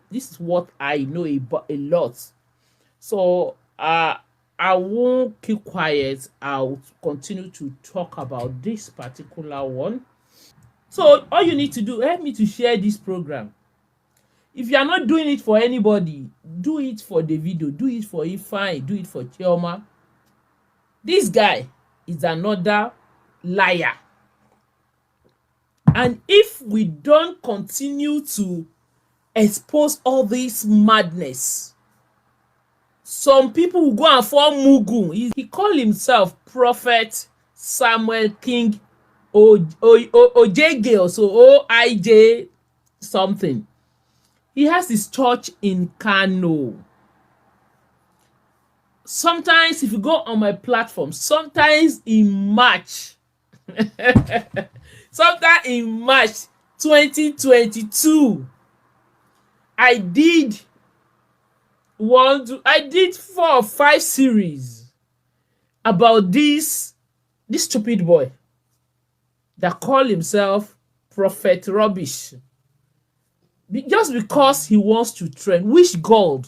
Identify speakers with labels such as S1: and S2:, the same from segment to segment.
S1: This is what I know about a lot. So I won't keep quiet. I'll continue to talk about this particular one. So all you need to do, help me to share this program. If you are not doing it for anybody, do it for Davido, do it for Ifeanyi, do it for Chioma. This guy is another liar. And if we don't continue to expose all this madness, some people will go and form mugu. He called himself Prophet Samuel King Ojege, or so OIJ something. He has his church in Kano. Sometimes if you go on my platform, sometimes in March, sometime in March 2022, I did I did 4 or 5 series about this stupid boy that call himself Prophet Rubbish. Just because he wants to trend. Which God?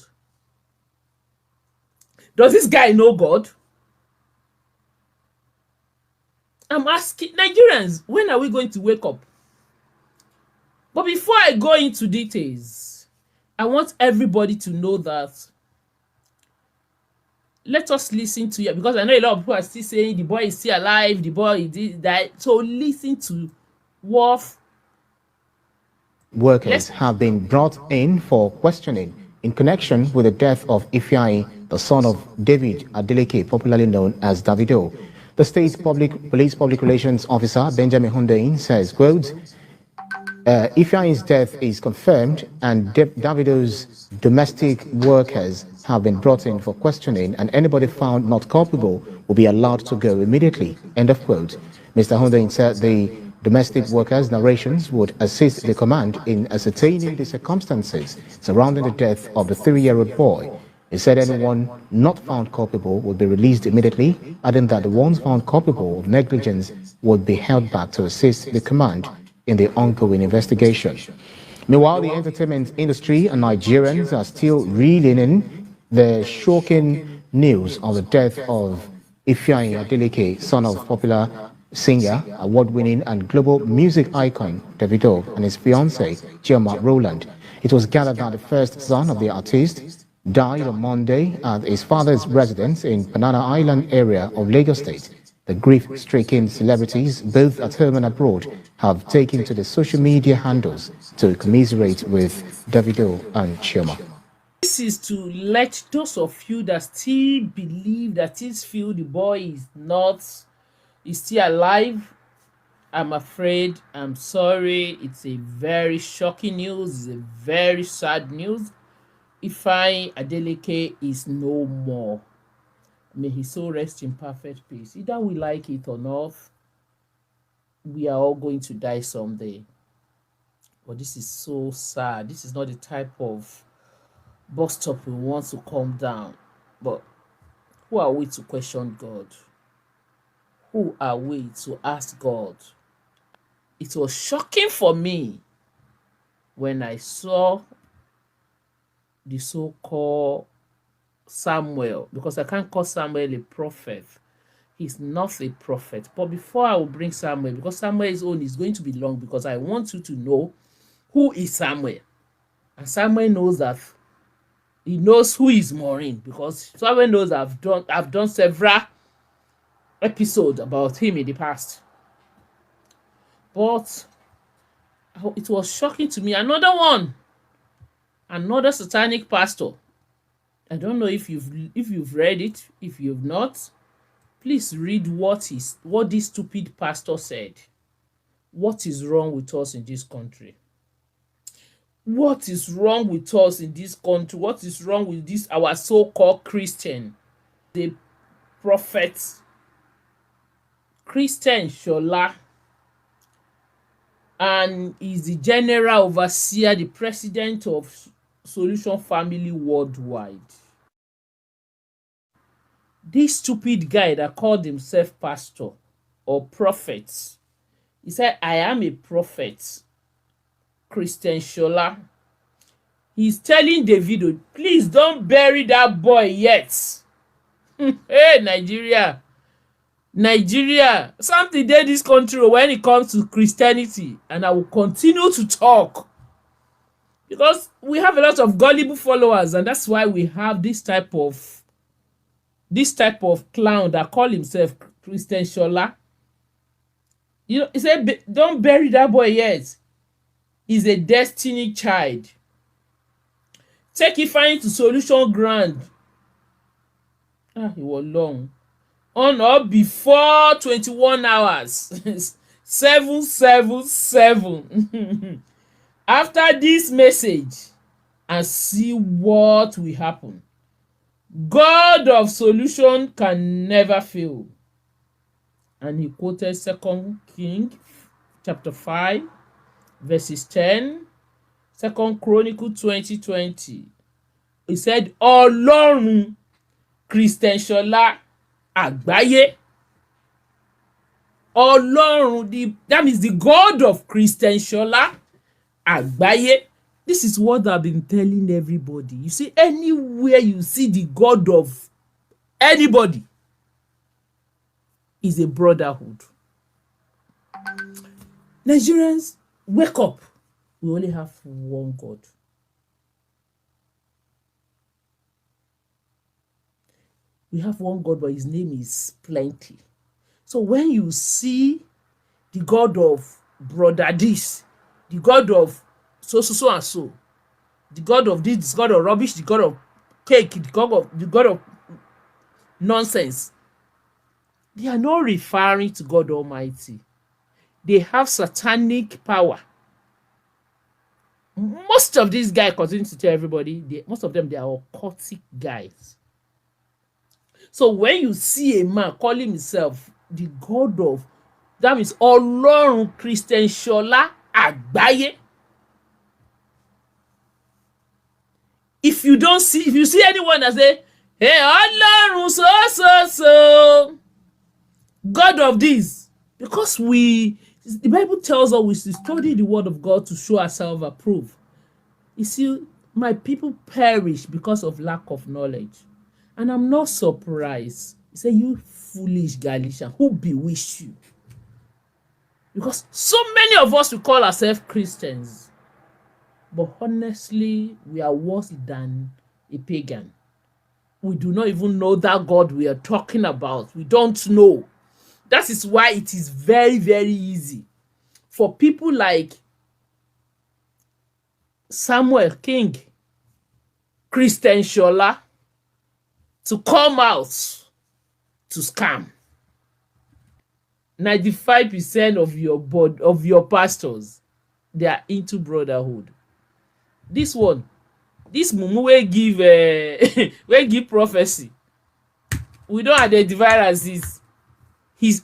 S1: Does this guy know God? I'm asking Nigerians, when are we going to wake up? But before I go into details, I want everybody to know that let us listen to you, because I know a lot of people are still saying the boy is still alive, the boy did die. So listen to what
S2: Workers
S1: let's
S2: have been brought in for questioning in connection with the death of Ifeanyi, the son of David Adeleke, popularly known as Davido. The state police public relations officer, Benjamin Hundeyin, says, quote, Ifeanyi's death is confirmed and Davido's domestic workers have been brought in for questioning, and anybody found not culpable will be allowed to go immediately. End of quote. Mr. Hundeyin said the domestic workers' narrations would assist the command in ascertaining the circumstances surrounding the death of the 3-year-old boy. He said anyone not found culpable would be released immediately, adding that the ones found culpable of negligence would be held back to assist the command in the ongoing investigation. Meanwhile, the entertainment industry and Nigerians are still reeling in the shocking news of the death of Ifeanyi Adeleke, son of popular singer, award-winning and global music icon Davido, and his fiancée, Chioma Rowland. It was gathered that the first son of the artist died on Monday at his father's residence in Banana Island area of Lagos State. The grief-stricken celebrities, both at home and abroad, have taken to the social media handles to commiserate with Davido and Chioma.
S1: This is to let those of you that still believe, that still feel the boy is still alive. I'm afraid, I'm sorry. It's a very shocking news. It's a very sad news. Ifeanyi Adeleke is no more. May his soul rest in perfect peace. Either we like it or not, we are all going to die someday. But this is so sad. This is not the type of bus stop we want to calm down. But who are we to question God? Who are we to ask God? It was shocking for me when I saw the so-called Samuel, because I can't call Samuel a prophet. He's not a prophet. But before I will bring Samuel, because Samuel's own is going to be long, because I want you to know who is Samuel. And Samuel knows that he knows who is Maureen, because Samuel knows I've done several episodes about him in the past. But it was shocking to me. Another satanic pastor. I don't know if you've read it. If you've not, please read what this stupid pastor said. What is wrong with us in this country? What is wrong with us in this country? What is wrong with this our so-called Christian? The prophet Christian Shola, and is the general overseer, the president of Solution Family Worldwide. This stupid guy that called himself pastor or prophet, he said, I am a prophet. Christian Shola. He's telling Davido, please don't bury that boy yet. Hey, Nigeria. Nigeria, something dey this country when it comes to Christianity, and I will continue to talk because we have a lot of gullible followers, and that's why we have this type of clown that call himself Christian Shola. You know, he said, don't bury that boy yet. He's a destiny child. Take Ifeanyi to Solution Ground. He was long. On or before 21 hours. 777. After this message, and see what will happen. God of solution can never fail. And he quoted 2 King chapter 5 verses 10, 2 Chronicle 20:20. He said, Ọlọ́run Christian Ṣọlá àgbáyé. Ọlọ́run, that means the God of Christian Ṣọlá àgbáyé. This is what I've been telling everybody. You see, anywhere you see the God of anybody is a brotherhood. Nigerians, wake up. We only have one God. We have one God, but his name is plenty. So when you see the God of brother this, the God of so and so, the God of this, the God of rubbish, the God of cake, the God of nonsense, they are not referring to God Almighty. They have satanic power. Most of these guys, continue to tell everybody, most of them, they are occultic guys. So when you see a man calling himself the God of, that means Ọlọ́run Christian Ṣọlá àgbáyé. If you see anyone that say, hey, Ọlọ́run so, God of this, because the Bible tells us we should study the word of God to show ourselves approved. You see, my people perish because of lack of knowledge. And I'm not surprised. He said, you foolish Galatians, who bewitched you? Because so many of us, we call ourselves Christians. But honestly, we are worse than a pagan. We do not even know that God we are talking about. We don't know. That is why it is very, very easy for people like Samuel King, Christian Ṣọlá, to come out to scam. 95% of your pastors, they are into brotherhood. This mumu wey give prophecy, we don't identify as his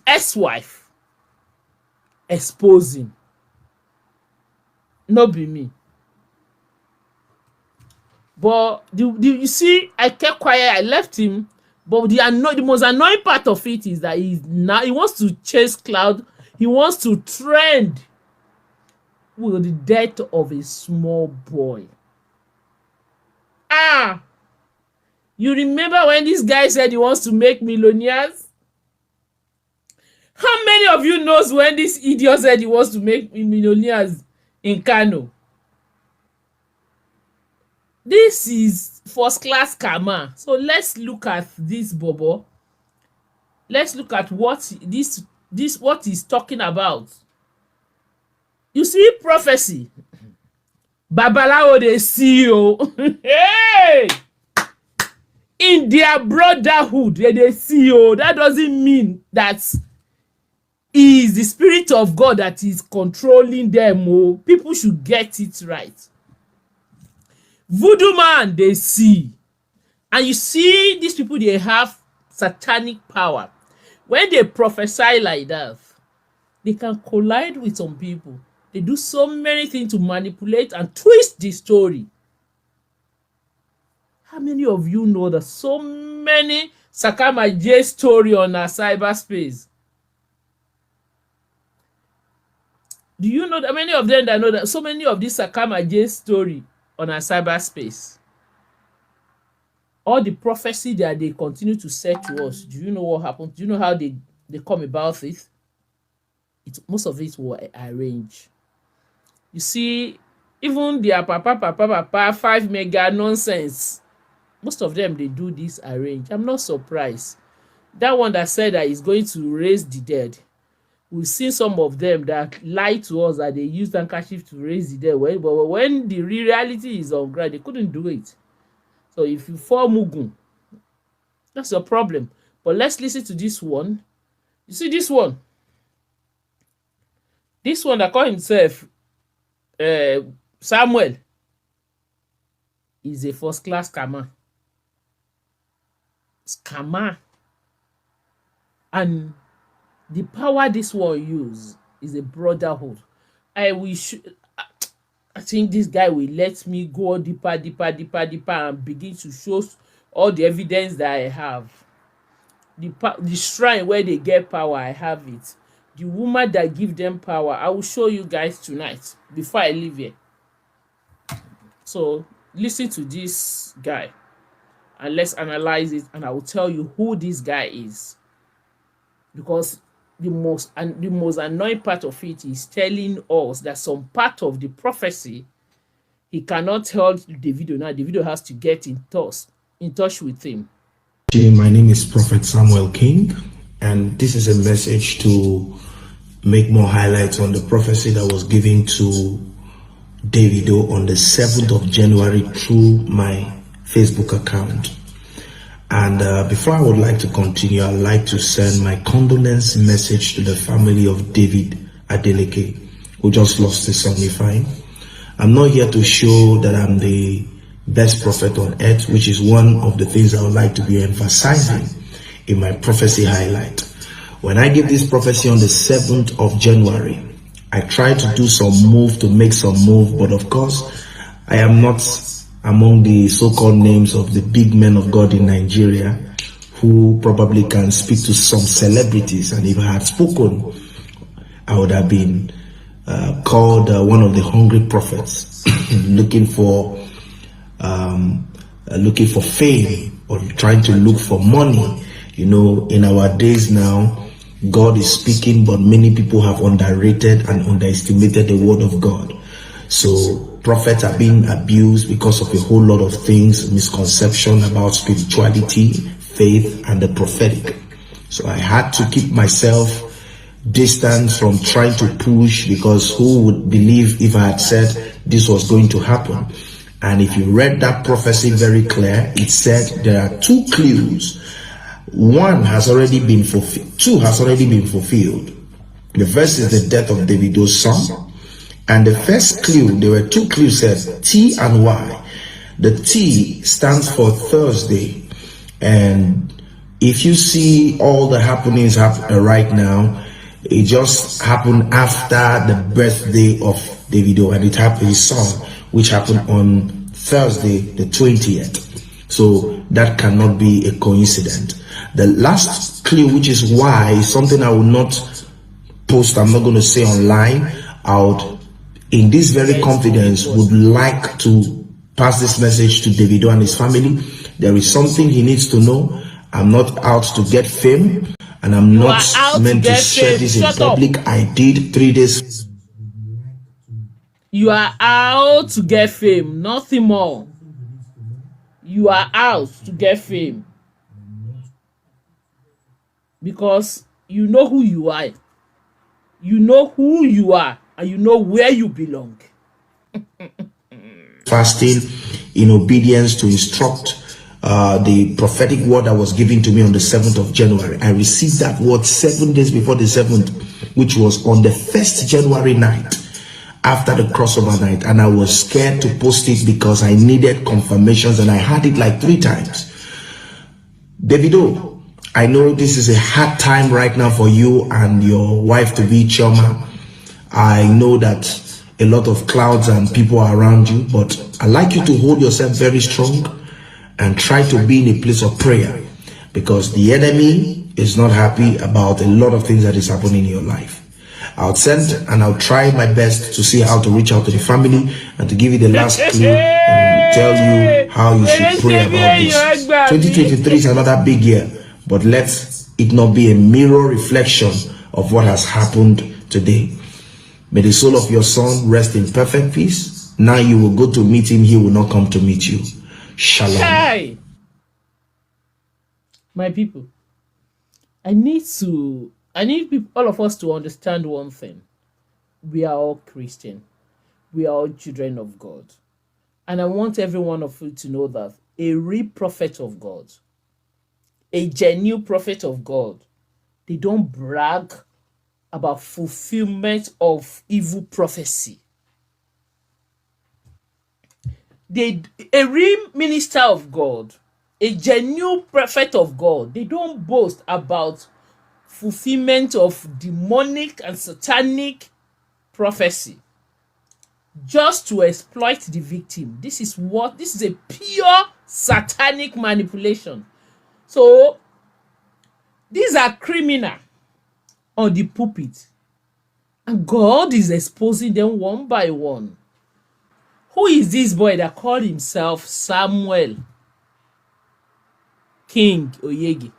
S1: ex-wife exposing. No be me. But you see, I kept quiet, I left him. But the most annoying part of it is that he wants to chase cloud. He wants to trend with the death of a small boy. You remember when this guy said he wants to make millionaires? How many of you knows when this idiot said he wants to make millionaires in Kano? This is first class karma. So let's look at this bobo. Let's look at what what he's talking about. You see, prophecy. Babalawo dey see o. Hey! In their brotherhood, they see o. That doesn't mean that is the spirit of God that is controlling them. Oh, people should get it right. Voodoo man, they see. And you see, these people, they have satanic power. When they prophesy like that, they can collide with some people. They do so many things to manipulate and twist the story. How many of you know that so many Sakama J story on our cyberspace? Do you know that many of them that know that so many of this Sakama J story on our cyberspace. All the prophecy that they continue to say to us, do you know what happened? Do you know how they come about it? Most of it were arranged. You see, even their papa 5 mega nonsense, most of them they do this arrange. I'm not surprised. That one that said that he's going to raise the dead, we've seen some of them that lie to us that they used handkerchief to raise the dead. But when the reality is on ground, they couldn't do it. So if you fall mugun, that's your problem. But let's listen to this one. You see this one? This one that call himself Samuel is a first class scammer. And the power this one use is a brotherhood. I think this guy will let me go deeper and begin to show all the evidence that I have. The shrine where they get power, I have it. The woman that give them power, I will show you guys tonight before I leave here. So listen to this guy and let's analyze it, and I will tell you who this guy is. Because the most annoying part of it is telling us that some part of the prophecy he cannot tell Davido. Now Davido has to get in touch with him.
S3: My name is Prophet Samuel King, and this is a message to make more highlights on the prophecy that was given to Davido on the 7th of January through my Facebook account. And before I would like to continue, I'd like to send my condolence message to the family of David Adeleke, who just lost his son Ifeanyi. I'm not here to show that I'm the best prophet on earth, which is one of the things I would like to be emphasizing in my prophecy highlight. When I give this prophecy on the 7th of January, I try to do some move to make some move, but of course, I am not among the so-called names of the big men of God in Nigeria who probably can speak to some celebrities, and if I had spoken, I would have been called one of the hungry prophets looking for fame or trying to look for money. You know, in our days now, God is speaking, but many people have underrated and underestimated the word of God. So prophets are being abused because of a whole lot of things, misconception about spirituality, faith, and the prophetic. So I had to keep myself distant from trying to push, because who would believe if I had said this was going to happen? And if you read that prophecy very clear, it said there are two clues. One has already been fulfilled. Two has already been fulfilled. The first is the death of Davido's son. And the first clue, there were two clues, said T and Y. The T stands for Thursday. And if you see all the happenings right now, it just happened after the birthday of Davido, and it happened his son, which happened on Thursday, the 20th. So that cannot be a coincidence. The last clue, which is why, is something I will not post, I'm not going to say online. I would, in this very confidence, would like to pass this message to Davido and his family. There is something he needs to know. I'm not out to get fame, and I'm not meant to share this in public. I did 3 days.
S1: You are out to get fame, nothing more. You are out to get fame because you know who you are. You know who you are, and you know where you belong.
S3: Fasting in obedience to instruct the prophetic word that was given to me on the 7th of January. I received that word 7 days before the 7th, which was on the 1st January night, after the crossover night, and I was scared to post it because I needed confirmations, and I had it like 3 times. Davido, I know this is a hard time right now for you and your wife to be Chioma. I know that a lot of clouds and people are around you, but I'd like you to hold yourself very strong and try to be in a place of prayer, because the enemy is not happy about a lot of things that is happening in your life. I'll try my best to see how to reach out to the family and to give you the last clue tell you how you should pray about this. 2023 is another big year, but let it not be a mirror reflection of what has happened today. May the soul of your son rest in perfect peace. Now you will go to meet him, he will not come to meet you. Shalom.
S1: Hey, my people, I need all of us to understand one thing. We are all Christian. We are all children of God. And I want every one of you to know that a real prophet of God, a genuine prophet of God, they don't brag about fulfillment of evil prophecy. A real minister of God, a genuine prophet of God, they don't boast about fulfillment of demonic and satanic prophecy just to exploit the victim. This is a pure satanic manipulation. So these are criminal on the pulpit, and God is exposing them one by one. Who is this boy that called himself Samuel King Oyege?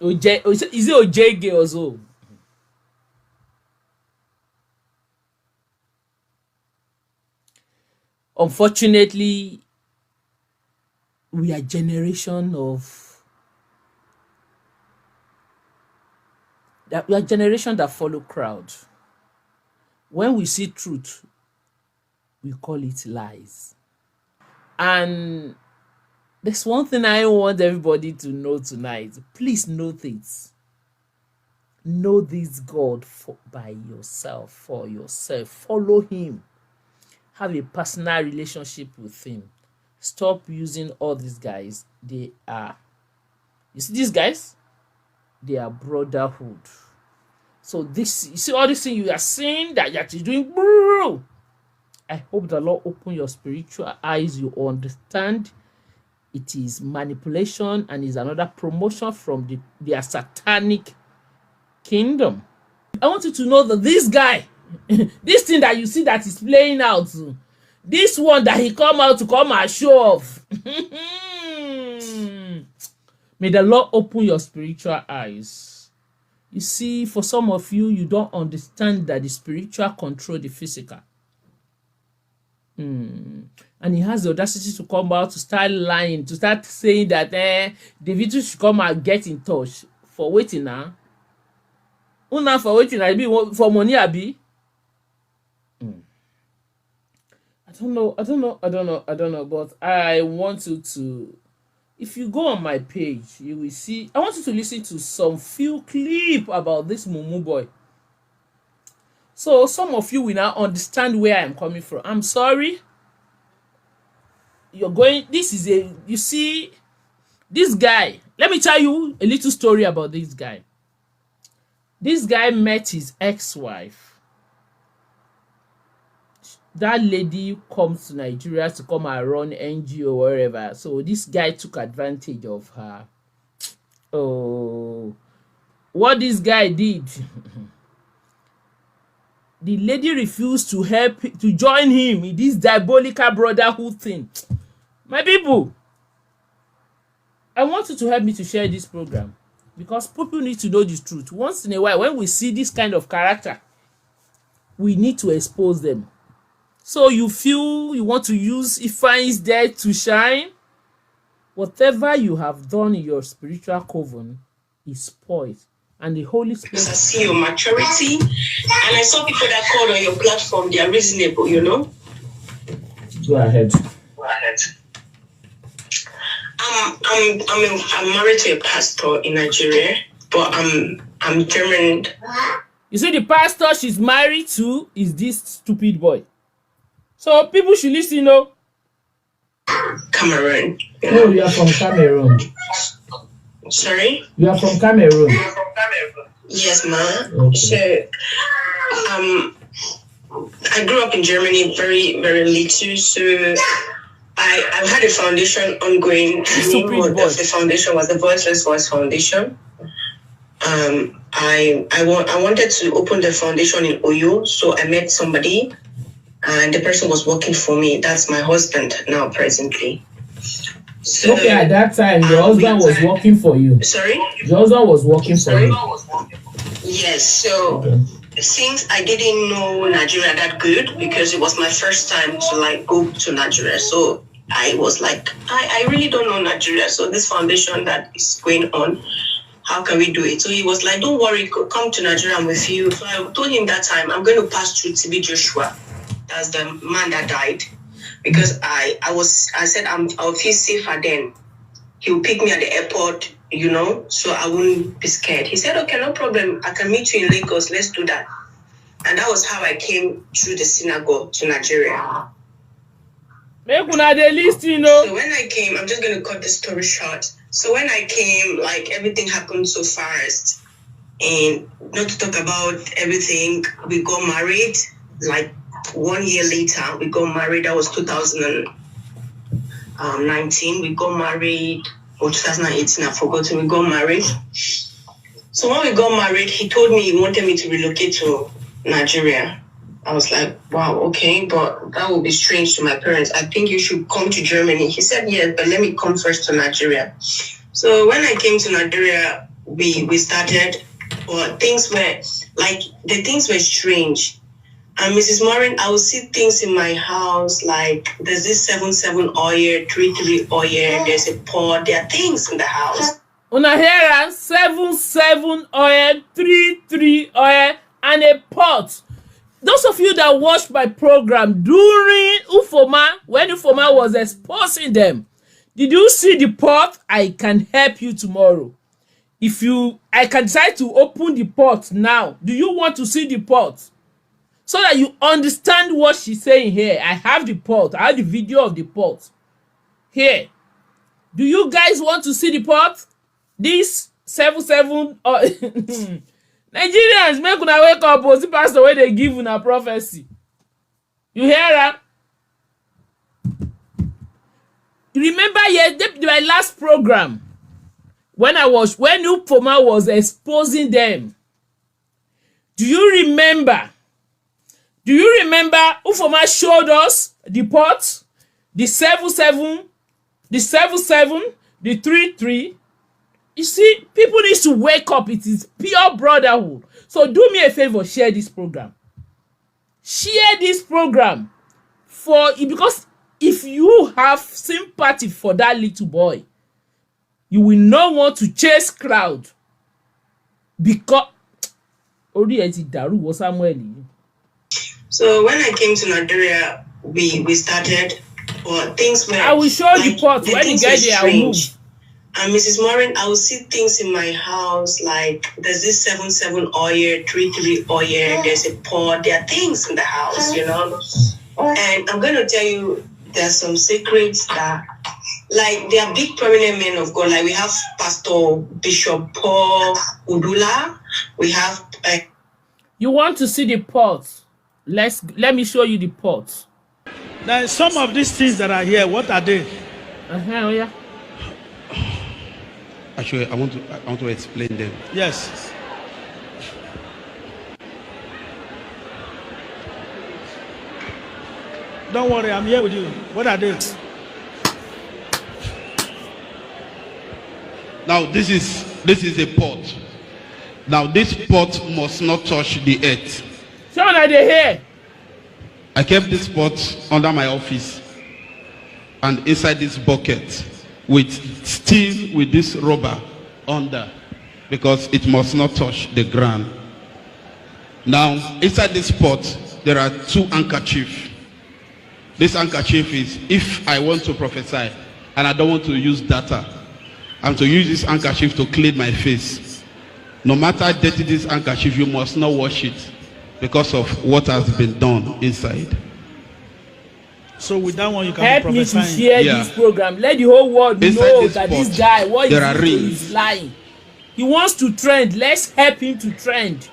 S1: Is it Ojege or so? Unfortunately, we are generation that follow crowd. When we see truth, we call it lies. And there's one thing I want everybody to know tonight. Please know this. Know this God by yourself, for yourself. Follow him. Have a personal relationship with him. Stop using all these guys. You see these guys? They are brotherhood. So you see all this thing you are saying that you're doing, bro. I hope the Lord open your spiritual eyes. You understand it is manipulation and is another promotion from their satanic kingdom. I want you to know that this guy, this thing that you see that is playing out, this one that he come out to come and show off. May the Lord open your spiritual eyes. You see, for some of you, you don't understand that the spiritual control the physical. And he has the audacity to come out to start lying, to start saying that Davido should come and get in touch. For waiting now. Una for waiting, I be for money, Abi. I don't know, but I want you to, if you go on my page, you will see, I want you to listen to some few clip about this Mumu boy. So some of you will now understand where I'm coming from. I'm sorry. You see, this guy, let me tell you a little story about this guy. This guy met his ex-wife. That lady comes to Nigeria to come and run NGO or wherever. So this guy took advantage of her. Oh, what this guy did. The lady refused to join him in this diabolical brotherhood thing. My people, I want you to help me to share this program because people need to know the truth. Once in a while, when we see this kind of character, we need to expose them. So you feel you want to use Ifeanyi's death to shine? Whatever you have done in your spiritual coven is spoiled. And the Holy Spirit.
S4: I see your maturity, and I saw people that called on your platform. They are reasonable, you know.
S1: Go ahead.
S4: I'm married to a pastor in Nigeria, but I'm German.
S1: You see, the pastor she's married to is this stupid boy. So people should listen, know.
S4: Cameroon.
S1: Oh, you are from Cameroon.
S4: Sorry?
S1: You are from Cameroon.
S4: Yes, ma.
S1: Okay.
S4: So, I grew up in Germany very, very little. So, I've had a foundation ongoing. The name of the foundation was the Voiceless Voice Foundation. I wanted to open the foundation in Oyo, so I met somebody. and the person was working for me. That's my husband now, presently. So,
S1: okay, at that time, your husband was working for you.
S4: Sorry?
S1: Your husband was working for you.
S4: Yes, so
S1: Okay.
S4: Since I didn't know Nigeria that good, because it was my first time to like go to Nigeria, so I was like, I really don't know Nigeria. So this foundation that is going on, how can we do it? So he was like, don't worry, come to Nigeria, I'm with you. So I told him that time, I'm going to pass through TB Joshua. That's the man that died. Because I said I'll feel safer then. He'll pick me at the airport, so I wouldn't be scared. He said, okay, no problem. I can meet you in Lagos. Let's do that. And that was how I came through the synagogue to Nigeria.
S1: Make una dey listen,
S4: So when I came, I'm just going to cut the story short. So when I came, like everything happened so fast. And not to talk about everything, we got married. Like 1 year later, we got married. That was 2019. We got married, or 2018, I've forgotten. We got married. So when we got married, he told me he wanted me to relocate to Nigeria. I was like, wow, okay, but that would be strange to my parents. I think you should come to Germany. He said, yes, but let me come first to Nigeria. So when I came to Nigeria, we started, but things were strange. And Mrs. Morin, I would see things in my house, like there's this 77 oil, 33 oil, there's a pot, there are things in the house.
S1: Una hear am? 77 oil, 33 oil, and a pot. Those of you that watched my program during Ufoma, when Ufoma was exposing them, did you see the pot? I can help you tomorrow. I can decide to open the pot now. Do you want to see the pot? So that you understand what she's saying here. I have the pot. I have the video of the pot. Here. Do you guys want to see the pot? This 77 Nigerians, make una wake up. See pastor wey dey give una prophecy. You hear that? Remember my last program when Ufoma was exposing them. Do you remember? Ufoma showed us the pot, the 77, the 33. You see, people need to wake up. It is pure brotherhood. So do me a favor, share this program. Share this program because if you have sympathy for that little boy, you will not want to chase crowd because orí ẹ ti dàrú wọ Samuel yìí.
S4: So when I came to Nigeria, we started, but things were.
S1: I will show you the pot. When you get there, I will move.
S4: And Mrs. Morin, I will see things in my house, like there's this 77 oil, 33 oil, there's a pot, there are things in the house, And I'm going to tell you, there's some secrets that, like, there are big prominent men of God. Like we have Pastor Bishop Paul Udula. We have.
S1: You want to see the pot? Let me show you the pot.
S5: Now, some of these things that are here, what are they?
S1: Yeah.
S6: Actually, I want to explain them.
S5: Yes. Don't worry, I'm here with you. What are they?
S6: Now, this is a pot. Now, this pot must not touch the earth.
S1: So now they here.
S6: I kept this pot under my office and inside this bucket with this rubber under, because it must not touch the ground. Now, inside this pot, there are 2 handkerchiefs. This handkerchief is if I want to prophesy and I don't want to use data, I'm to use this handkerchief to clean my face. No matter how dirty this handkerchief, you must not wash it because of what has been done inside.
S5: So with that one, you can
S1: help me to share this program. Let the whole world know that this guy, what is lying. He wants to trend. Let's help him to trend.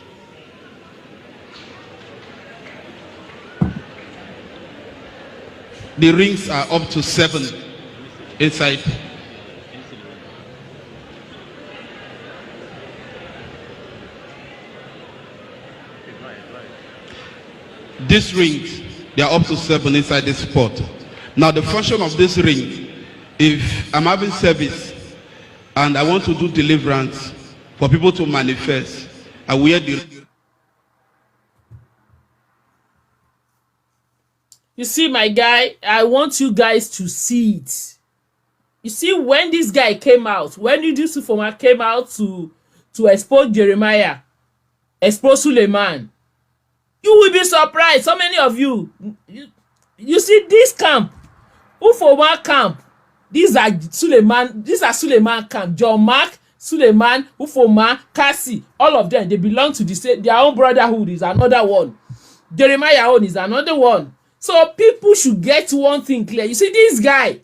S6: The rings are up to 7 inside. These rings There are up to 7 inside this spot. Now the function of this ring, if I'm having service and I want to do deliverance for people to manifest, I wear the.
S1: You see, my guy, I want you guys to see it. You see, when this guy came out, when this former came out to expose Jeremiah, expose Suleiman, you will be surprised. So many of you see this camp, Ufoma camp, these are Suleiman camp. John Mark, Suleiman, Ufoma, Cassie, all of them, they belong to the same, their own brotherhood is another one. Jeremiah own is another one. So people should get one thing clear. You see this guy,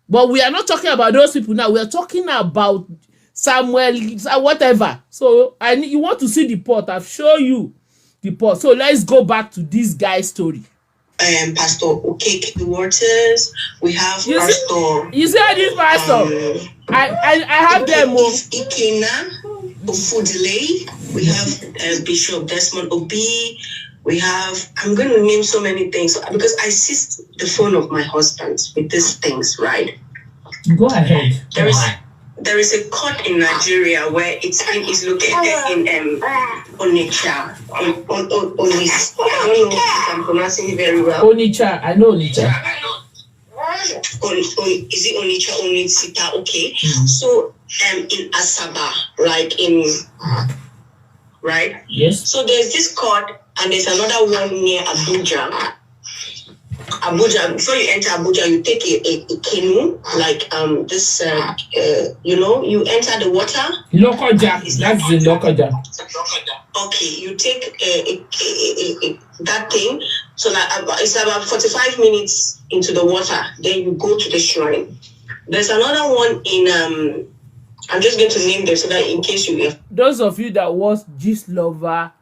S1: but we are not talking about those people now. We are talking about Samuel, whatever. So you want to see the pot? I've shown you the pot. So let's go back to this guy's story.
S4: Pastor Okeke Waters. We have Pastor.
S1: You see how this pastor? I have them.
S4: Ikena Ofudile. We have Bishop Desmond Obi. We have, I'm going to name so many things because I assist the phone of my husband with these things, right?
S1: Go ahead.
S4: There is a court in Nigeria where it's located in Onitsha. Onis. I don't know if I'm pronouncing it very well.
S1: Onitsha, I know Onitsha.
S4: Is it Onitsha? Onitsha, okay. Mm-hmm. So in Asaba, right?
S1: Yes.
S4: So there's this court. And there's another one near Abuja. Before you enter Abuja, you take a canoe, you enter the water.
S1: Lokoja, that's the Lokoja.
S4: Okay, you take that thing. So it's about 45 minutes into the water. Then you go to the shrine. There's another one in I'm just going to name them so that in case you have.
S1: Those of you that watch Gist Lover,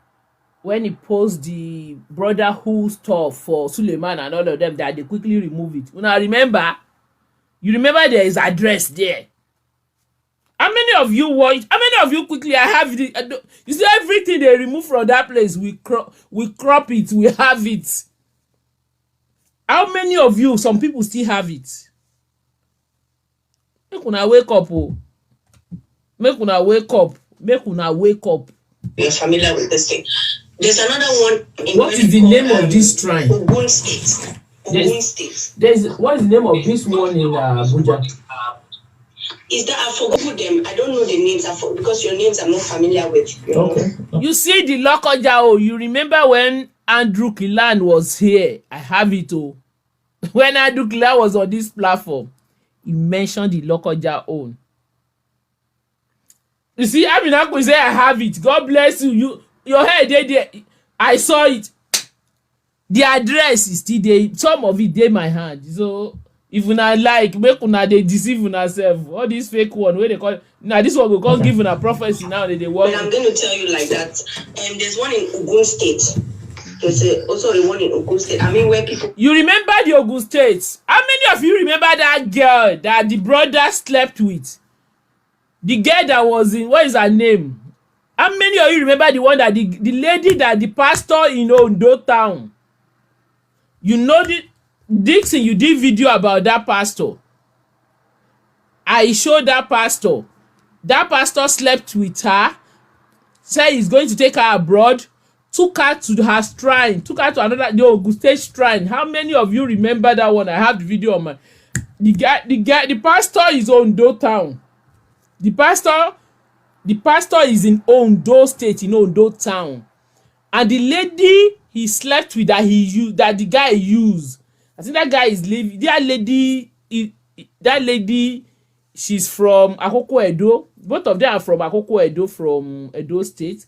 S1: when he posts the brotherhood stuff for Suleiman and all of them, that they quickly remove it. Now remember, there is address there. How many of you watch? How many of you quickly? I have the. You see everything they remove from that place. We crop it. We have it. How many of you? Some people still have it. Make una wake up, oh. Make una wake up. Make una wake up.
S4: You're familiar with this thing. There's another one.
S1: What is the name of this shrine?
S4: Ogun State. Ogun State.
S1: What is the name of this one in Abuja?
S4: Is that I forgot them? I don't know the names. Because your names I'm not familiar with.
S1: Okay. You see the Lokoja. You remember when Andrew Kilan was here? I have it. When Andrew Kilan was on this platform, he mentioned the Lokoja own. You see, I mean, I could say I have it. God bless you. Your head there. I saw it. The address is still there. Some of it there my hand. So if una like, make una they deceive una self. All these fake one where they call now this one will come give una prophecy now that they work.
S4: But I'm going to tell you like that. There's one in Ogun State. There's also a one in Ogun State. I mean, where people.
S1: You remember the Ogun State? How many of you remember that girl that the brother slept with? The girl that was in, what is her name? How many of you remember the one that the lady that the pastor in Ondo town? You know Dixon, you did video about that pastor. I showed that pastor. That pastor slept with her, said he's going to take her abroad, took her to her shrine, took her to the Ogun State shrine. How many of you remember that one? I have the video on my. The pastor is Ondo town. The pastor is in Ondo State, in Ondo town, and the lady he slept with that the guy used. I think that guy is living. That lady, she's from Akoko Edo. Both of them are from Akoko Edo, from Edo State.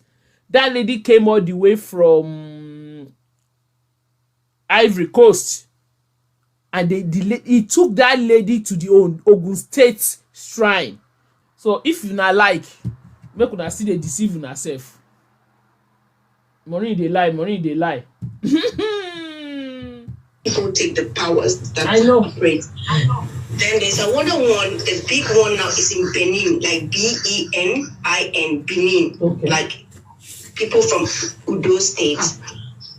S1: That lady came all the way from Ivory Coast, and he took that lady to the Ogun State shrine. So if you not like, make una see they deceive una self. Money they lie.
S4: People take the powers that
S1: I know.
S4: operate. Then there's another one, the big one now is in Benin, like Benin, Benin.
S1: Okay.
S4: Like people from Udo State.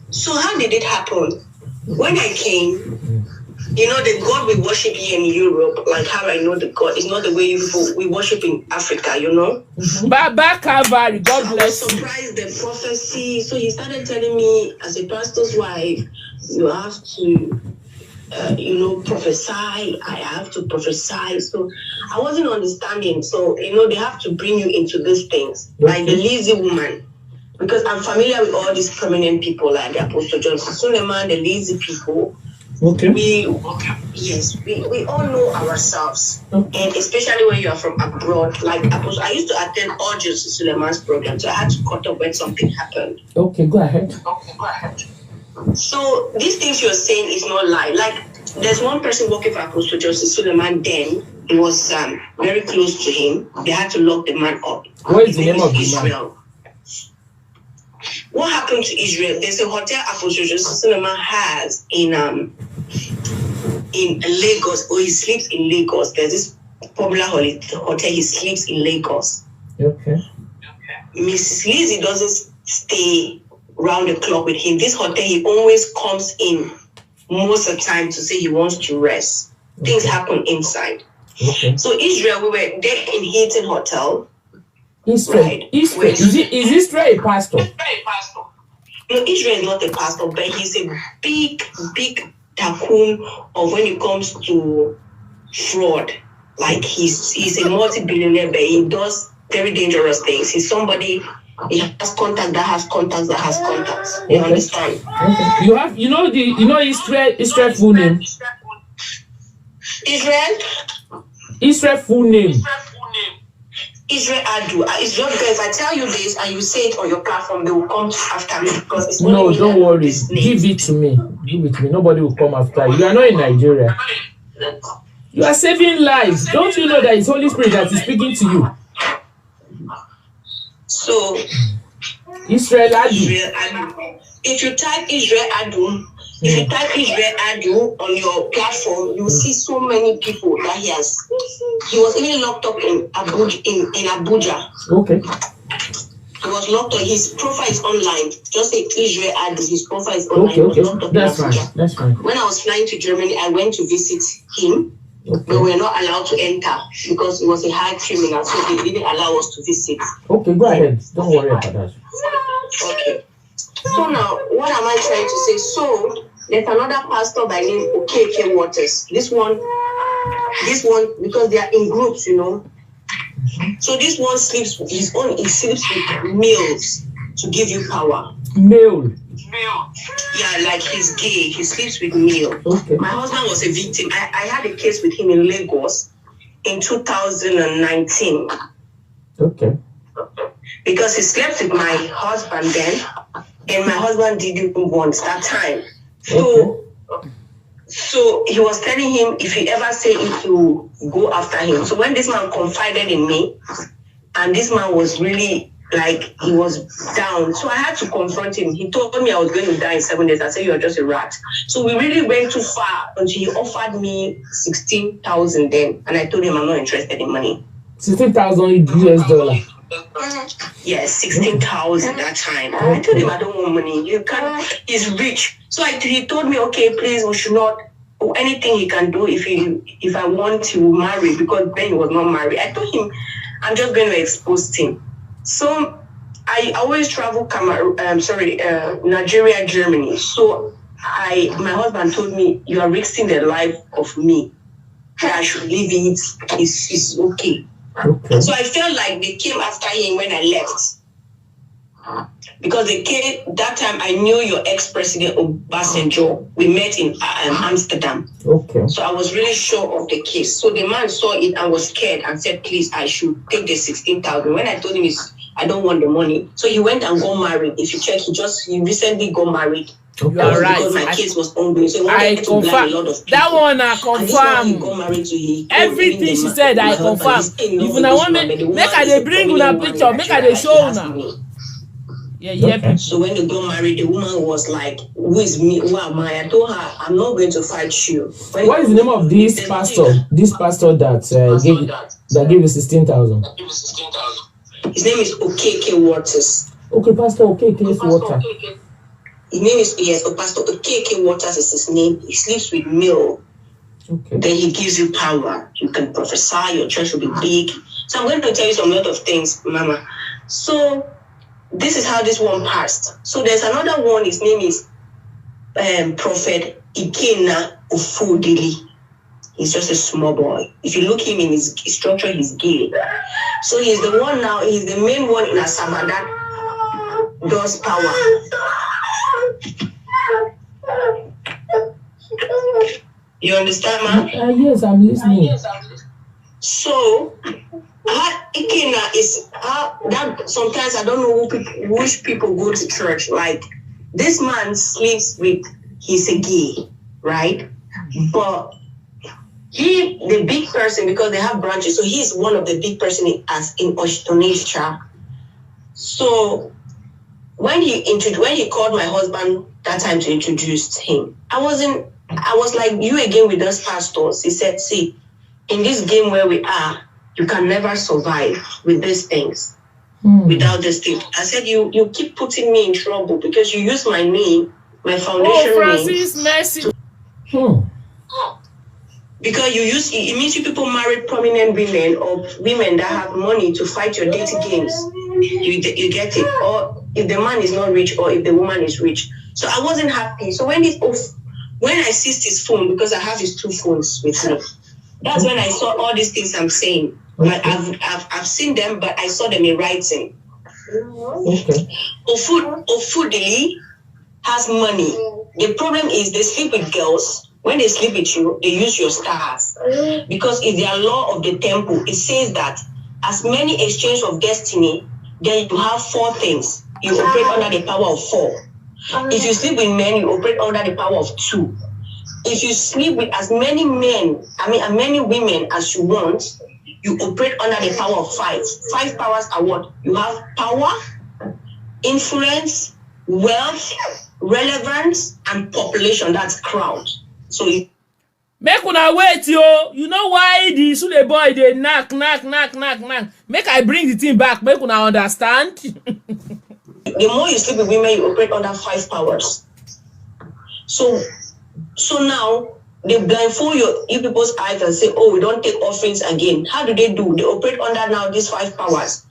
S4: So how did it happen? When I came, the God we worship here in Europe, like how I know the God, is not the way we worship in Africa,
S1: Baba Calvary, God
S4: I was
S1: bless you.
S4: surprised the prophecy. So he started telling me, as a pastor's wife, you have to, prophesy. I have to prophesy. So I wasn't understanding. So, they have to bring you into these things. Like the lazy woman. Because I'm familiar with all these prominent people like the Apostle John Suleiman, the lazy people.
S1: Okay.
S4: We all know ourselves. Okay. And especially when you are from abroad, like Apostle, I used to attend all John Suleiman's program, so I had to cut up when something happened.
S1: Okay, go ahead.
S4: So these things you're saying is not lie. Like there's one person working for Apostle John Suleiman then. It was very close to him. They had to lock the man up.
S1: What is the name of the man?
S4: What happened to Israel? There's a hotel Apostle John Suleiman has in Lagos, or he sleeps in Lagos. There's this popular hotel. He sleeps in Lagos.
S1: Okay.
S4: Mrs. Lizzie doesn't stay round the clock with him. This hotel, he always comes in most of the time to say he wants to rest. Okay. Things happen inside. Okay. So Israel, we were there in Hilton Hotel.
S1: Israel. Right? Israel. Is Israel a pastor?
S4: No, Israel is not a pastor, but he's a big tycoon of when it comes to fraud. Like he's a multi-billionaire, but he does very dangerous things. He's somebody, he has contacts that has contacts that has contacts. You understand?
S1: Okay. You know Israel full name? Israel full name.
S4: Israel Adu. It's just because if I tell you this and you say it on your platform, they will come after me because it's
S1: no, don't worry. Give it to me. Nobody will come after you. You are not in Nigeria. You are saving lives. Don't you know that it's Holy Spirit that is speaking to you?
S4: So,
S1: Israel Adu.
S4: If you type Israel Adu, on your platform, you will see so many people that he was even locked up in Abuja.
S1: Okay.
S4: He was locked up. His profile is online. Just say Israel Adu. His profile is online.
S1: Okay. That's fine.
S4: When I was flying to Germany, I went to visit him. Okay. But we were not allowed to enter because he was a high criminal, so they didn't allow us to visit.
S1: Okay, go ahead. Don't worry about that.
S4: Okay. So now, what am I trying to say? So there's another pastor by name Okeke Waters. This one, because they are in groups, So this one sleeps with his own. He sleeps with males to give you power.
S1: Male.
S4: Yeah, like he's gay. He sleeps with male.
S1: Okay.
S4: My husband was a victim. I had a case with him in Lagos in 2019.
S1: Okay.
S4: Because he slept with my husband then, and my husband didn't want that time. So he was telling him if he ever say it to go after him. So when this man confided in me, and this man was really like, he was down. So I had to confront him. He told me I was going to die in 7 days. I said, you're just a rat. So we really went too far until he offered me 16,000 then. And I told him I'm not interested in money.
S1: 16,000 US dollar.
S4: Yes, 16,000 that time. I told him I don't want money. You can't. He's rich. So he told me, okay, please, we should not. Anything he can do if I want to marry, because then he was not married. I told him I'm just going to expose him. So I always travel Nigeria, Germany. So my husband told me, you are risking the life of me. I should leave it. It's okay.
S1: Okay.
S4: So I felt like they came after him when I left. Because they came, that time I knew your ex-president Obasanjo. We met in Amsterdam.
S1: Okay.
S4: So I was really sure of the case. So the man saw it and was scared and said, please, I should take the 16,000. When I told him I don't want the money. So he went and got married. If you check, he recently got married.
S1: You are right.
S4: Because my case was ongoing. So
S1: I confirm. That one I confirm. Everything she said, I confirm. If I want make I dey bring una picture, make I dey show una. Yeah.
S4: Okay. So when they got married, the woman was like, who is me? Who am I? I told her, I'm not going to fight you.
S1: What is the name of this pastor? This pastor that gave you 16,000.
S4: His name is Okeke Waters.
S1: Okay, Pastor Okeke Waters.
S4: His name is, yes, Pastor Okeke Waters is his name. He sleeps with Mill.
S1: Okay.
S4: Then he gives you power. You can prophesy, your church will be big. So I'm going to tell you some lot of things, Mama. So this is how this one passed. So there's another one, his name is Prophet Ikena Ofudili. He's just a small boy. If you look him in his structure, he's gay. So he's the one now, he's the main one in Asaba that does power. You understand, man?
S1: Yes, I'm listening.
S4: So, Ikena is that sometimes I don't know which people go to church. Like, this man sleeps with, he's a gay, right? But the big person, because they have branches, so he's one of the big person in Oshitonesha. So when he called my husband that time to introduce him, I was like, you again with those pastors. He said, see, in this game where we are, you can never survive with these things, without this thing. I said, you keep putting me in trouble because you use my name, my foundation
S1: Francis,
S4: name.
S1: Mercy.
S4: Because it means you people marry prominent women or women that have money to fight your dirty games. You get it. Or if the man is not rich or if the woman is rich. So I wasn't happy. So when I seized his phone, because I have his 2 phones with me, that's when I saw all these things I'm saying. But I've seen them, but I saw them in writing.
S1: Okay.
S4: Ofudili has money. The problem is they sleep with girls. When they sleep with you, they use your stars. Because it's their law of the temple. It says that as many exchange of destiny, then you have 4 things. You operate under the power of 4. If you sleep with men, you operate under the power of 2. If you sleep with as many many women as you want, you operate under the power of 5. 5 powers are what? You have power, influence, wealth, relevance, and population. That's crowd. So
S1: make una wait, yo. You know why the Sule boy they knock. Make I bring the thing back. Make una understand.
S4: The more you sleep with women, you operate under 5 powers. So now they blindfold you people's eyes and say, oh, we don't take offerings again. How do? They operate under now these 5 powers,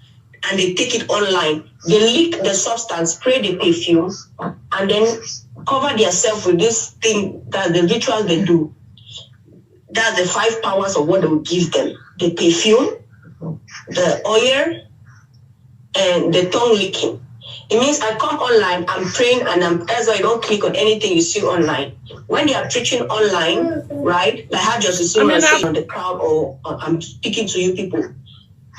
S4: and they take it online. They lick the substance, spray the perfume, and then cover themselves with this thing that the rituals they do. That's the 5 powers of what they will give them: the perfume, the oil, and the tongue licking. It means I come online, I'm praying, and that's why I don't click on anything you see online. When they are preaching online, right? Like how just see say on the crowd, or I'm speaking to you people.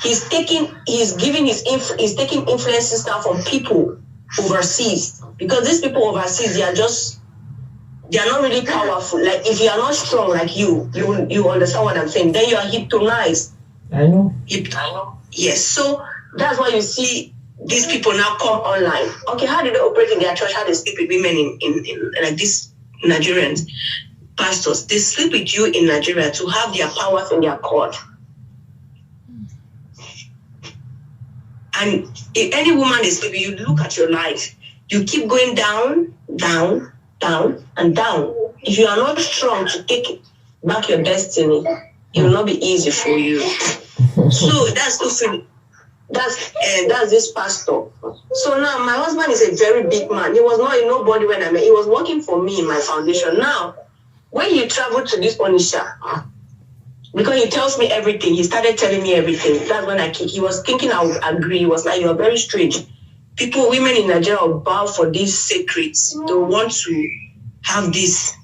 S4: He's taking influences now from people overseas, because these people overseas, they are not really powerful. Like if you are not strong like you understand what I'm saying. Then you are hypnotized.
S1: I know.
S4: Yes. So that's why you see these people now come online. Okay, how do they operate in their church? How they sleep with women in like these Nigerians pastors? They sleep with you in Nigeria to have their powers in their court. And if any woman is sleeping, you look at your life. You keep going down, down, down, and down. If you are not strong to take back your destiny, it will not be easy for you. So that's this pastor. So now my husband is a very big man. He was not a nobody when I met. He was working for me in my foundation. Now, when he traveled to this Onisha, because he tells me everything, he started telling me everything. That's when he was thinking I would agree. He was like, you are very strange. Women in Nigeria will bow for these secrets. They want to have this.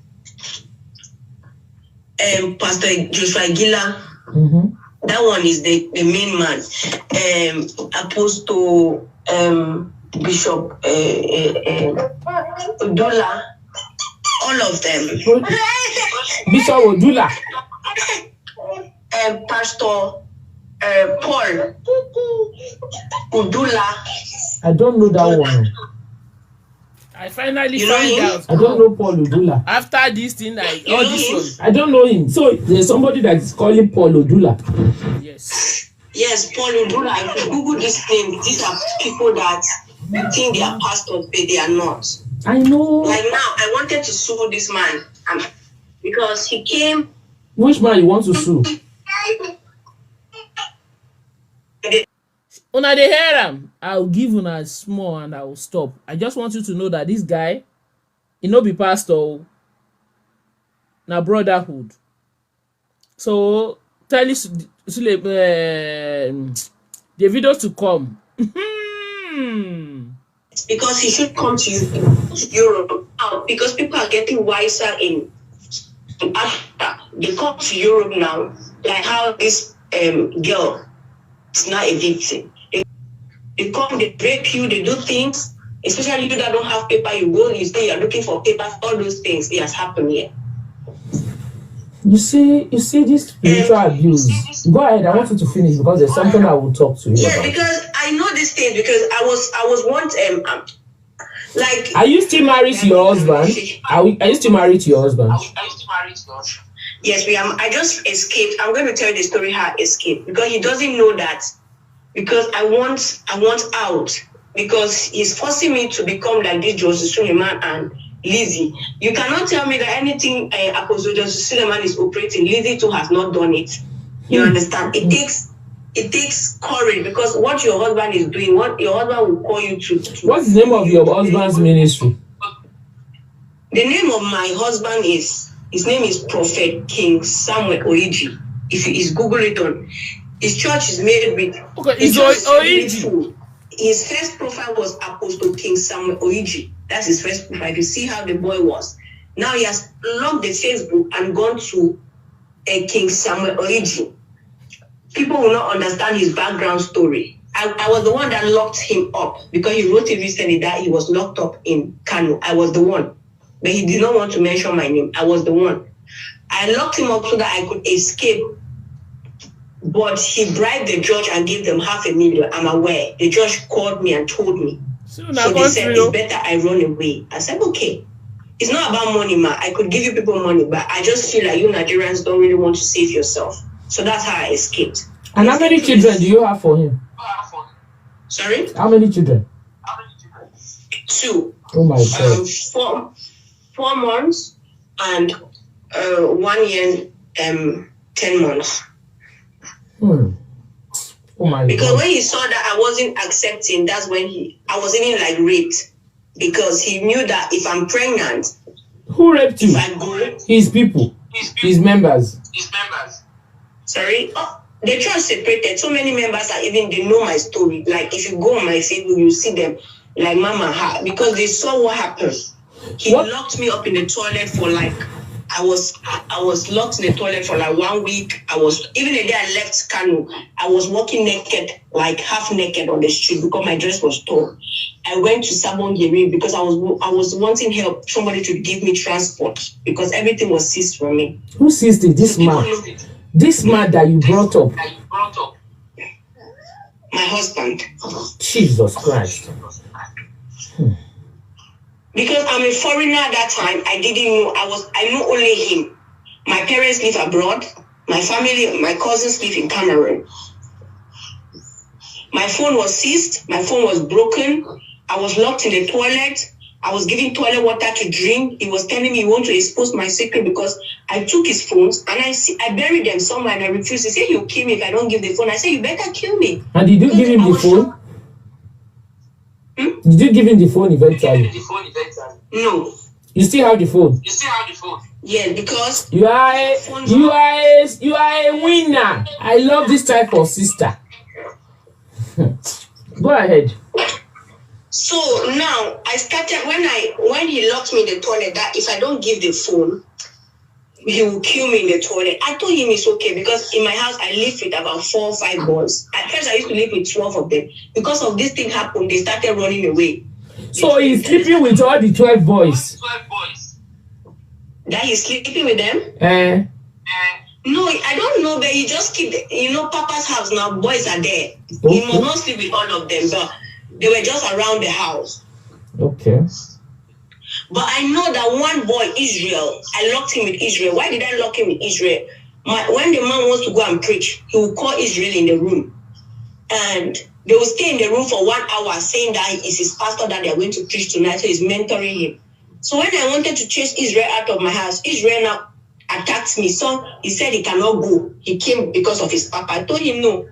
S4: Pastor Joshua Gila, that one is the main man. Apostle Bishop Odula, all of them.
S1: Bishop Odula.
S4: Pastor Paul Odula.
S1: I don't know that one. I finally find out. I don't know Paul Odula. After this thing, all this one. I don't know him. So there's somebody that is calling Paul Odula. Yes.
S4: Yes, Paul Odula. If you Google this name, these are people that think they are pastors, but they are not.
S1: I know.
S4: Like now, I wanted to sue this man because he came.
S1: Which man you want to sue? Una dey hear am? I'll give una small and I will stop. I just want you to know that this guy, he no be pastor, na brotherhood. So tell Davido to come.
S4: Because he should come to Europe now because people are getting wiser in Africa. They come to Europe now, like how this girl is not a victim. They come, they rape you, they do things, especially you that don't have paper, you go, you say you're looking for papers, all those things, it has happened here.
S1: You see this spiritual abuse. Go ahead, I want you to finish because there's something I will talk to you
S4: Yeah,
S1: about.
S4: because I know this thing because I was once like.
S1: Are you still married to your husband? Are you still married to your husband?
S4: Yes, we are. I just escaped. I'm going to tell you the story how I escaped because he doesn't know that. Because I want out because he's forcing me to become like this Joseph Suleiman and Lizzie. You cannot tell me that anything Apostle Joseph Suleiman is operating, Lizzie too has not done it. You understand? It takes courage because what your husband is doing, what your husband will call you to.
S1: What's the name of your husband's ministry?
S4: The name of my husband his name is Prophet King Samuel Oiji. If you Google it on. His church is made with.
S1: Okay, it's Oiji.
S4: His first profile was Apostle King Samuel Oiji. That's his first profile. You see how the boy was. Now he has logged the Facebook and gone to King Samuel Oiji. People will not understand his background story. I was the one that locked him up because he wrote it recently that he was locked up in Kano. I was the one. But he did not want to mention my name. I was the one. I locked him up so that I could escape. But he bribed the judge and gave them $500,000. I'm aware. The judge called me and told me. So they said, it's better I run away. I said, okay. It's not about money, ma. I could give you people money, but I just feel like you Nigerians don't really want to save yourself. So that's how I escaped.
S1: And how many children do you have for him?
S4: Sorry?
S1: How many children?
S4: 2.
S1: Oh my God.
S4: 4 months and 1 year, 10 months.
S1: Oh my
S4: because
S1: God.
S4: when he saw that I wasn't accepting, that's when I was even like raped. Because he knew that if I'm pregnant,
S1: who raped you?
S4: If I go,
S1: his people, his members.
S4: Sorry? The church separated. So many members that even they know my story. Like if you go on my Facebook, you see them like Mama because they saw what happened. He locked me up in the toilet for like I was locked in the toilet for like 1 week. Even the day I left Kano, I was walking naked, like half naked on the street because my dress was torn. I went to Sabon Geri because I was wanting help, somebody to give me transport because everything was seized from me.
S1: Who seized it? This man. This man that you brought up.
S4: My husband.
S1: Jesus Christ.
S4: Because I'm a foreigner at that time, I didn't know. I know only him. My parents live abroad. My family, my cousins live in Cameroon. My phone was seized. My phone was broken. I was locked in the toilet. I was giving toilet water to drink. He was telling me he wants to expose my secret because I took his phones and I buried them somewhere and I refused. He said he'll kill me if I don't give the phone. I said you better kill me.
S1: And did you give him the phone? Did you give him the phone eventually?
S4: No.
S1: You still have the phone?
S4: Yeah, because
S1: you are a winner. I love this type of sister. Go ahead.
S4: So now I started when he locked me in the toilet that if I don't give the phone, he will kill me in the toilet. I told him it's okay because in my house I live with about 4 or 5 boys. At first I used to live with 12 of them. Because of this thing happened, they started running away.
S1: So he's sleeping with all the 12 boys.
S4: That he's sleeping with them? No, I don't know, but he just keep Papa's house now, boys are there. Okay. He must not sleep with all of them, but they were just around the house.
S1: Okay.
S4: But I know that one boy, Israel, I locked him with Israel. Why did I lock him with Israel? When the man wants to go and preach, he will call Israel in the room. and they will stay in the room for 1 hour saying that it's his pastor that they're going to preach tonight, so he's mentoring him. So when I wanted to chase Israel out of my house, Israel now attacked me. So he said he cannot go. He came because of his papa. I told him, no,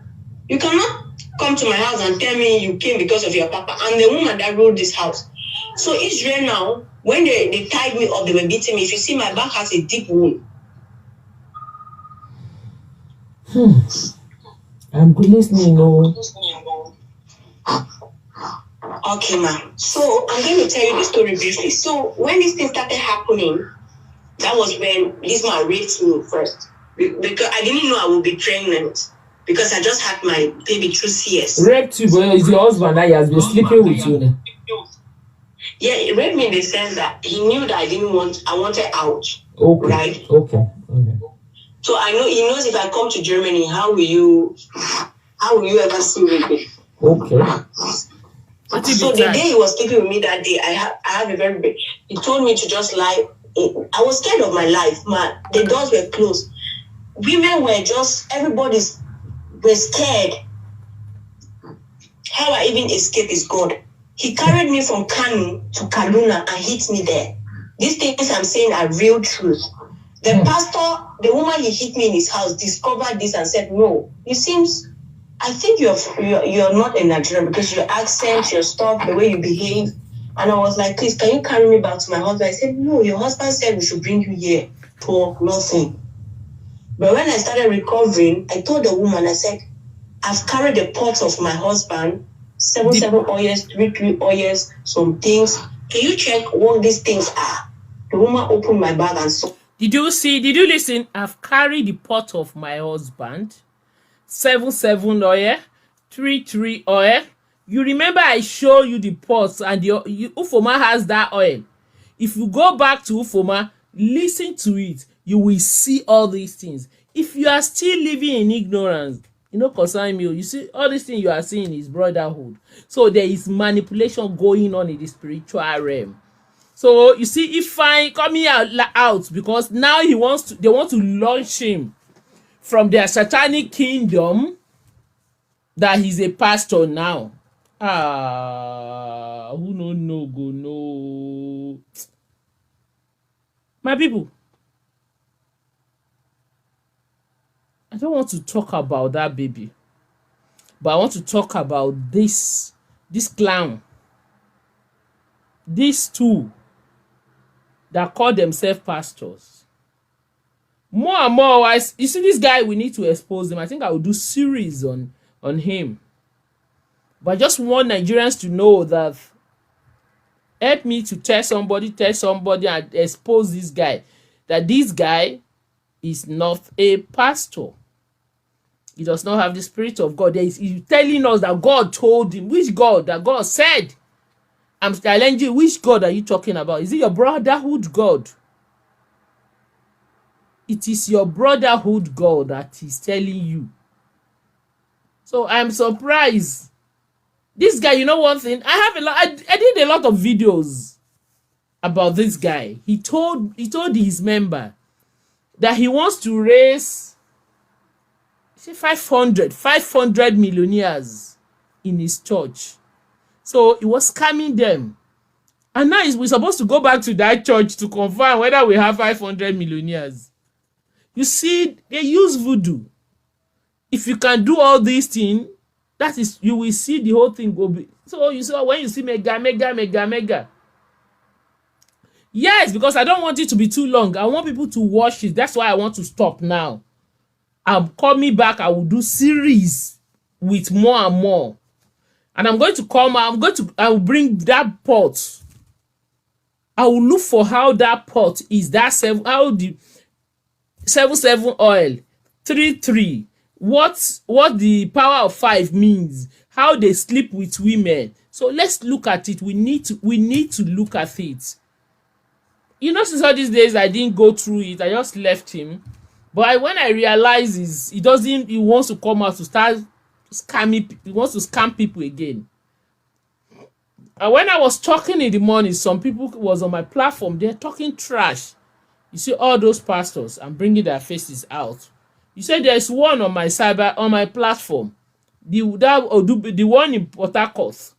S4: you cannot come to my house and tell me you came because of your papa. I'm the woman that ruled this house. So Israel now, when they tied me up, they were beating me. If you see, my back has a deep wound.
S1: I'm listening. No.
S4: Okay, ma'am. So I'm going to tell you the story briefly. So when this thing started happening, that was when this man raped me first. Because I didn't know I would be pregnant. Because I just had my baby through CS.
S1: Raped you, but is your husband that he has been sleeping with you?
S4: Yeah, he raped me in the sense that he knew that I wanted out.
S1: Okay.
S4: Right?
S1: Okay.
S4: So I know he knows if I come to Germany, how will you ever see me again?
S1: Okay.
S4: So the day he was sleeping with me that day, I have a very big. He told me to just lie. I was scared of my life, man. The doors were closed. Women were just, everybody was scared. How I even escaped is God. He carried me from Kanu to Kaduna and hit me there. These things I'm saying are real truth. The pastor, the woman he hit me in his house, discovered this and said, no, it seems, I think you're not a Nigerian because your accent, your stuff, the way you behave. And I was like, please, can you carry me back to my husband? I said, no, your husband said we should bring you here for nothing. But when I started recovering, I told the woman, I said, I've carried the pot of my husband, 7 oils, 3 oils, some things. Can you check what these things are? The woman opened my bag and saw.
S1: Did you listen? I've carried the pot of my husband, 7 oil, 3 oil. You remember I showed you the pots and Ufoma has that oil. If you go back to Ufoma, listen to it, you will see all these things. If you are still living in ignorance, concern me. You see, all these things you are seeing is brotherhood. So there is manipulation going on in the spiritual realm. So you see, if I coming out because now they want to launch him from their satanic kingdom that he's a pastor now. Who no go no. My people, I don't want to talk about that baby, but I want to talk about this clown, these two that call themselves pastors. More and more, you see this guy, we need to expose him. I think I will do series on him. But I just want Nigerians to know that, help me to tell somebody and expose this guy, that this guy is not a pastor. He does not have the Spirit of God. He's telling us that God told him. Which God? That God said. I'm challenging you. Which God are you talking about? Is it your brotherhood God? It is your brotherhood God that is telling you. So I'm surprised. This guy, you know one thing? I did a lot of videos about this guy. He told his member that he wants to raise 500 millionaires in his church. So he was scamming them. And now we're supposed to go back to that church to confirm whether we have 500 millionaires. You see, they use voodoo. If you can do all these things, that is, you will see the whole thing go. So you saw when you see mega. Yes, because I don't want it to be too long. I want people to watch it. That's why I want to stop now. I'm coming back. I will do series with more and more. And I'm going to come. I will bring that pot. I will look for how that pot is. How the 7 oil, 3 what the power of 5 means, how they sleep with women. So let's look at it. We need to look at it. Since all these days I didn't go through it. I just left him. But when I realize he wants to come out to start scamming. He wants to scam people again. And when I was talking in the morning, some people was on my platform. They're talking trash. You see all those pastors and bringing their faces out. You say there's one on my platform the one in Port Harcourt,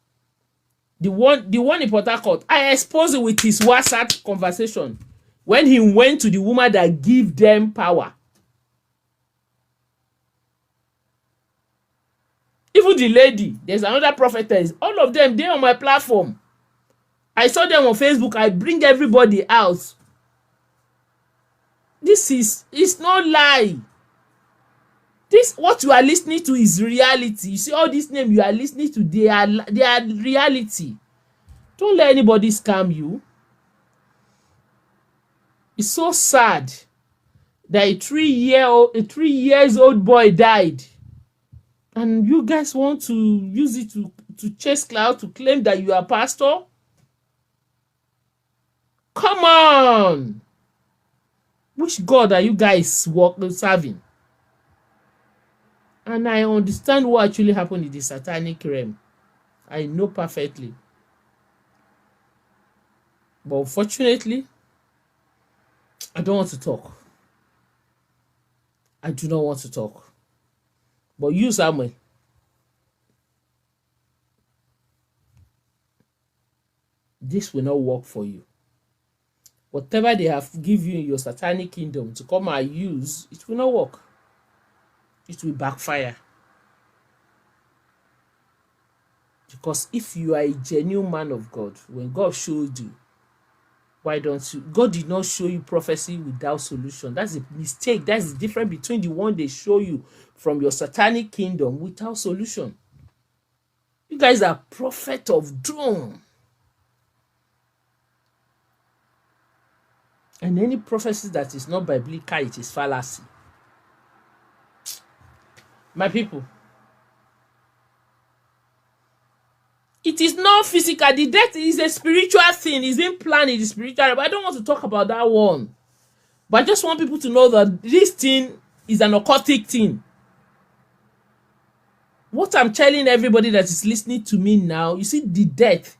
S1: the one in Port Harcourt, I exposed it with his WhatsApp conversation when he went to the woman that give them power. Even the lady, there's another prophetess, all of them, they on my platform. I saw them on Facebook. I bring everybody out. It's not lie. This, what you are listening to, is reality. You see all these names you are listening to, they are reality. Don't let anybody scam you. It's so sad that a 3 years old boy died, and you guys want to use it to chase clout, to claim that you are pastor. Come on, which God are you guys serving? And I understand what actually happened in the satanic realm. I know perfectly. But unfortunately, I don't want to talk. I do not want to talk. But you, Samuel, this will not work for you. Whatever they have given you in your satanic kingdom to come and use, it will not work. It will backfire. Because if you are a genuine man of God, when God showed you, why don't you? God did not show you prophecy without solution. That's a mistake. That's the difference between the one they show you from your satanic kingdom without solution. You guys are prophet of doom. And any prophecy that is not biblical, it is fallacy. My people, it is not physical. The death is a spiritual thing. It's been planned in the spiritual. But I don't want to talk about that one. But I just want people to know that this thing is an occultic thing. What I'm telling everybody that is listening to me now, you see the death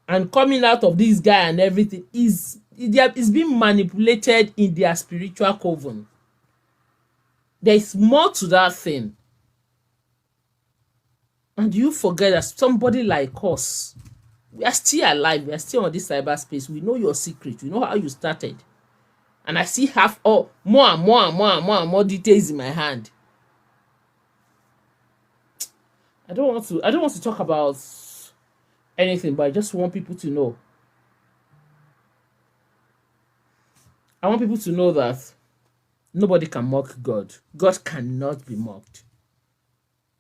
S1: and coming out of this guy and everything is being manipulated in their spiritual coven. There is more to that thing. And you forget that somebody like us, we are still alive. We are still on this cyberspace. We know your secret. We know how you started. And I still have more and more details in my hand. I don't want to talk about anything, but I just want people to know. I want people to know that nobody can mock God. God cannot be mocked.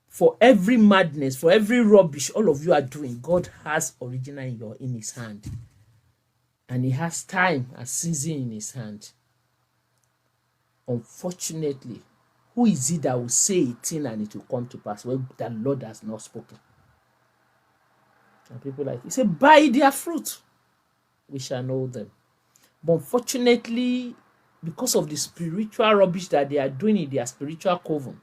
S1: For every madness, for every rubbish all of you are doing, God has original in his hand. And he has time and season in his hand. Unfortunately, who is it that will say a thing and it will come to pass when the Lord has not spoken? And people he say, by their fruit we shall know them. But unfortunately, because of the spiritual rubbish that they are doing in their spiritual coven,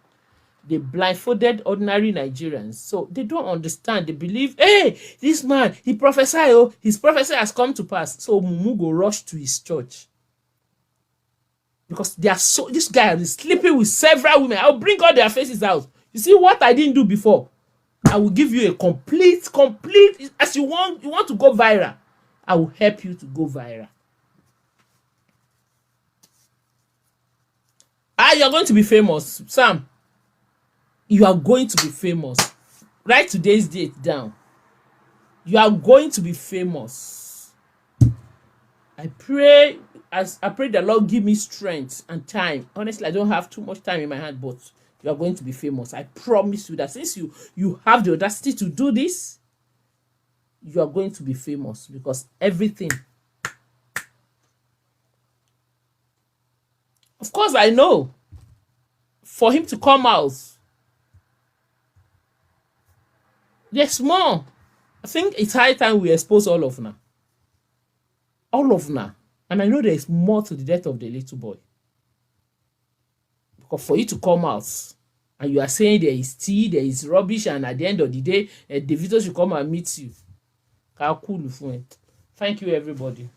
S1: they blindfolded ordinary Nigerians. So they don't understand. They believe, hey, this man, he prophesied, his prophecy has come to pass. So Mumu go rush to his church. Because this guy is sleeping with several women. I'll bring all their faces out. You see what I didn't do before? I will give you a complete, as you want to go viral. I will help you to go viral. You're going to be famous, Sam. You are going to be famous. Write today's date down. You are going to be famous. I pray the Lord give me strength and time. Honestly, I don't have too much time in my hand, but you are going to be famous. I promise you that since you have the audacity to do this, you are going to be famous, because everything. Of course, I know. For him to come out, there's more. I think it's high time we expose all of now. All of now. And I know there is more to the death of the little boy. Because for you to come out and you are saying there is tea, there is rubbish, and at the end of the day, Davido should come and meet you. Thank you, everybody.